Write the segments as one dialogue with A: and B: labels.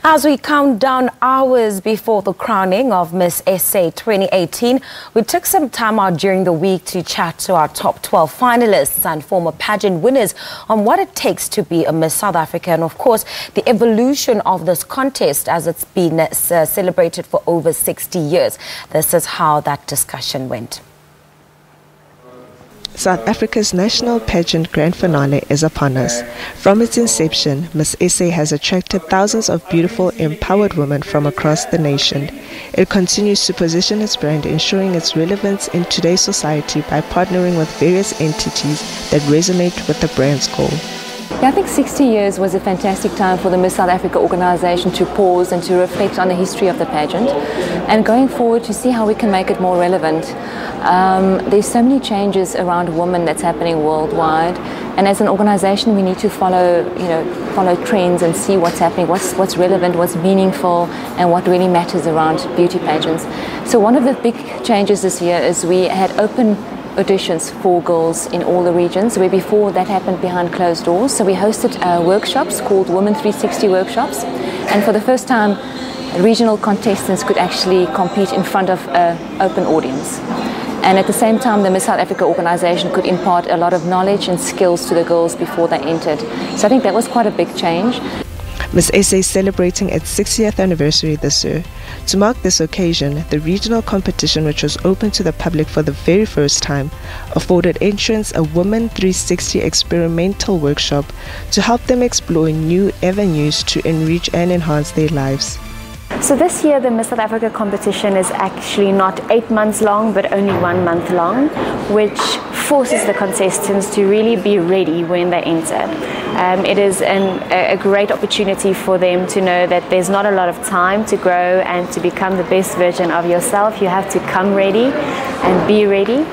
A: As we count down hours before the crowning of Miss SA 2018, we took some time out during the week to chat to our top 12 finalists and former pageant winners on what it takes to be a Miss South Africa and, of course, the evolution of this contest as it's been celebrated for over 60 years. This is how that discussion went.
B: South Africa's national pageant grand finale is upon us. From its inception, Miss SA has attracted thousands of beautiful, empowered women from across the nation. It continues to position its brand, ensuring its relevance in today's society by partnering with various entities that resonate with the brand's goal.
C: Yeah, I think 60 years was a fantastic time for the Miss South Africa organisation to pause and to reflect on the history of the pageant and going forward to see how we can make it more relevant. There's so many changes around women that's happening worldwide, and as an organisation we need to follow trends and see what's happening, what's relevant, what's meaningful, and what really matters around beauty pageants. So one of the big changes this year is we had open auditions for girls in all the regions, where before that happened behind closed doors. So we hosted workshops called Women 360 workshops, and for the first time regional contestants could actually compete in front of an open audience. And at the same time, the Miss South Africa organisation could impart a lot of knowledge and skills to the girls before they entered. So I think that was quite a big change.
B: Miss SA is celebrating its 60th anniversary this year. To mark this occasion, the regional competition, which was open to the public for the very first time, afforded entrants a Women 360 experimental workshop to help them explore new avenues to enrich and enhance their lives.
D: So this year the Miss South Africa competition is actually not 8 months long but only 1 month long, which forces the contestants to really be ready when they enter. It is a great opportunity for them to know that there's not a lot of time to grow and to become the best version of yourself. You have to come ready and be ready.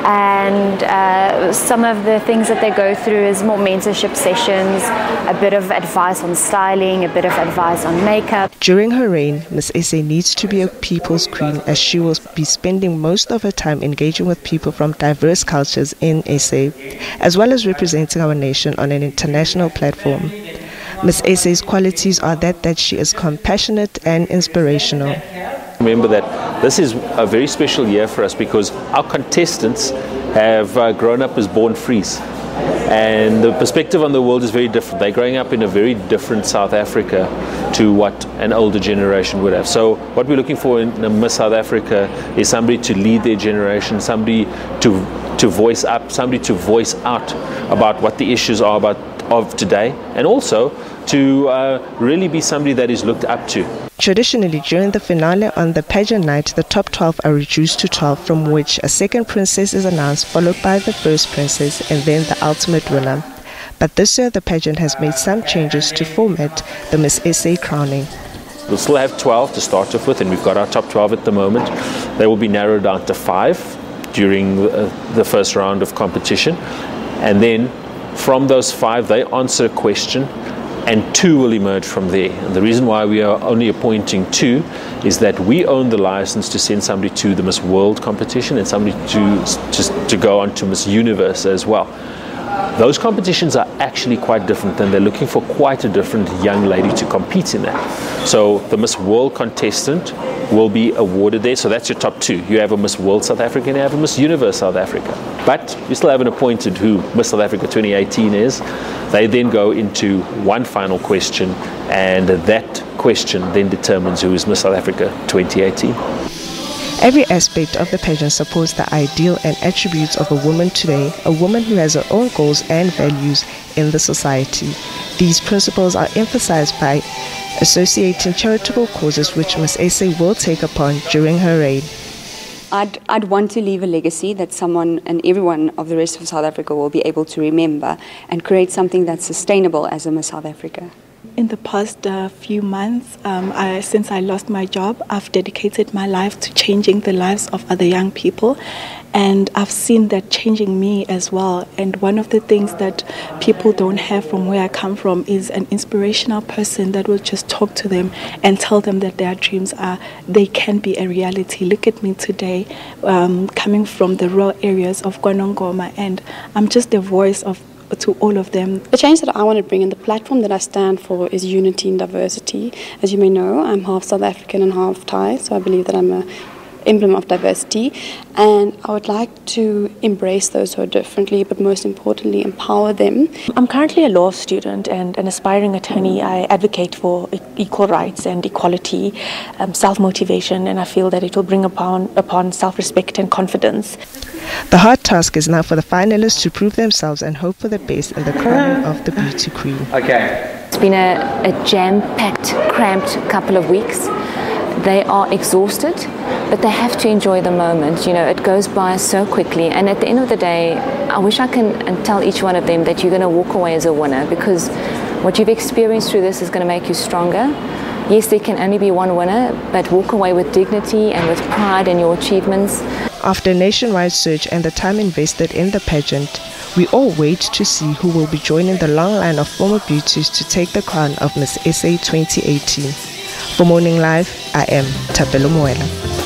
D: And some of the things that they go through is more mentorship sessions, a bit of advice on styling, a bit of advice on makeup.
B: During her reign, Miss SA needs to be a people's queen, as she will be spending most of her time engaging with people from diverse cultures in SA, as well as representing our nation on an international platform. Miss SA's qualities are that she is compassionate and inspirational.
E: Remember that this is a very special year for us because our contestants have grown up as born frees, and the perspective on the world is very different. They're growing up in a very different South Africa to what an older generation would have. So what we're looking for in Miss South Africa is somebody to lead their generation, somebody to voice up, somebody to voice out about what the issues are of today, and also to really be somebody that is looked up to.
B: Traditionally, during the finale on the pageant night, the top 12 are reduced to 12, from which a second princess is announced, followed by the first princess and then the ultimate winner. But this year the pageant has made some changes to format the Miss SA crowning.
E: We'll still have 12 to start off with, and we've got our top 12 at the moment. They will be narrowed down to 5 during the first round of competition, and then from those 5 they answer a question, and 2 will emerge from there. And the reason why we are only appointing 2 is that we own the license to send somebody to the Miss World competition and somebody to go on to Miss Universe as well. Those competitions are actually quite different, and they're looking for quite a different young lady to compete in that. So the Miss World contestant will be awarded there. So that's your top 2. You have a Miss World South Africa and you have a Miss Universe South Africa. But we still haven't appointed who Miss South Africa 2018 is. They then go into one final question, and that question then determines who is Miss South Africa 2018.
B: Every aspect of the pageant supports the ideal and attributes of a woman today, a woman who has her own goals and values in the society. These principles are emphasized by associating charitable causes, which Miss SA will take upon during her reign.
F: I'd want to leave a legacy that someone and everyone of the rest of South Africa will be able to remember, and create something that's sustainable as a Miss South Africa.
G: In the past few months, since I lost my job, I've dedicated my life to changing the lives of other young people, and I've seen that changing me as well. And one of the things that people don't have from where I come from is an inspirational person that will just talk to them and tell them that their dreams they can be a reality. Look at me today, coming from the rural areas of KwaNongoma, and I'm just the voice of to all of them.
H: The change that I want to bring and the platform that I stand for is unity and diversity. As you may know, I'm half South African and half Thai, so I believe that I'm an emblem of diversity, and I would like to embrace those who are differently, but most importantly empower them.
I: I'm currently a law student and an aspiring attorney. I advocate for equal rights and equality, self-motivation, and I feel that it will bring upon self-respect and confidence.
B: The hard task is now for the finalists to prove themselves and hope for the best in the crowning of the beauty queen.
C: Okay. It's been a jam-packed, cramped couple of weeks. They are exhausted, but they have to enjoy the moment. You know, it goes by so quickly, and at the end of the day, I wish I can tell each one of them that you're going to walk away as a winner, because what you've experienced through this is going to make you stronger. Yes, there can only be one winner, but walk away with dignity and with pride in your achievements.
B: After a nationwide search and the time invested in the pageant, we all wait to see who will be joining the long line of former beauties to take the crown of Miss SA 2018. For Morning Live, I am Tapelo Moela.